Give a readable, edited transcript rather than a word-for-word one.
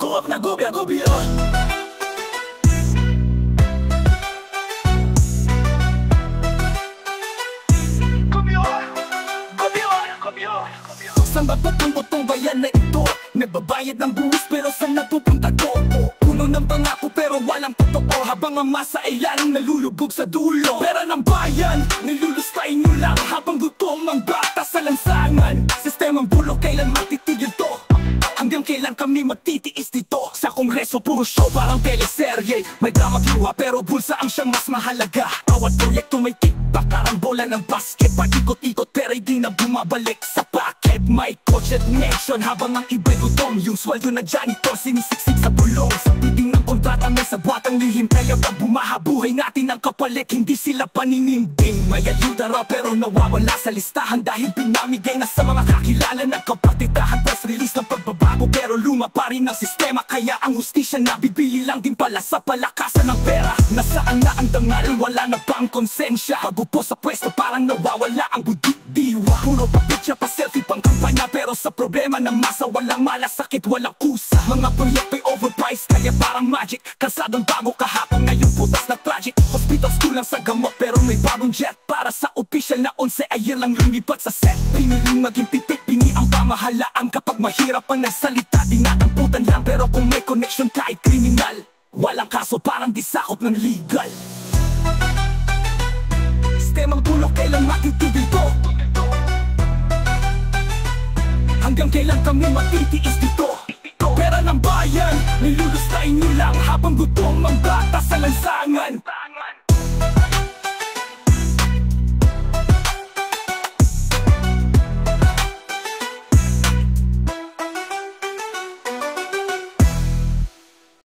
Kuwak na gobya-gobya. Saan ba patungo tong bayan na ito? Nagbabayad ng buwis pero saan napupunta to? Puno ng pangako pero walang totoo, habang ang masa ay lalong nalulubog sa dulo. Pera ng bayan, nilulustayin nyo lang habang gutom ang bata sa lansangan. Sistemang bulok, kailan matitigil to? Hanggang kailan kami magtitiis dito? Sa kongreso puro show parang teleserye. May drama kiwa pero bulsa ang siyang mas mahalaga. Bawat proyekto may kickback, karambola ng basket. Paikot-ikot pero di na bumabalik sa packet. May kotse at nation habang ang iba'y gutom. Yung sweldo na janitor sinisiksik sa bulong. Sa titing ng kontrata may sabwatang lihim. Kaya pag bumahabuhay natin ang kapalit, hindi sila panininding. May ayuda raw pero nawawala sa listahan dahil pinamigay na sa mga kakilala ng kapatitahan. Press release ng pagbabago pero luma pa rin ang sistema. Kaya ang hustisya nabibili lang din pala sa palakasan ng pera. Nasaan na ang dangal, wala na bang konsensya? Pagupo sa pwesto parang nawawala ang budit-diwa. Puro papitya pa selfie pang kampanya pero sa problema ng masa walang malasakit, walang kusa. Mga proyekto'y overpriced kaya parang magic. Kalsadang bago kahapon ngayon putas na tragic. Hospitals kulang sa gamot pero may bagong jet. Para sa official na 11 ay yan lang lumipat sa set. Piniling maging tipik, pini ang pamahalaan. Kapag mahirap ang nagsalita dinatamputan lang. Pero kung may connection kahit kriminal, walang kaso parang di sakop ng legal. Sistemang bulok, kailan matitigil to? Hanggang kailan kami matitiis dito? Pera ng bayan, nilulustayin nyo lang habang gutom ang bata sa lansangan.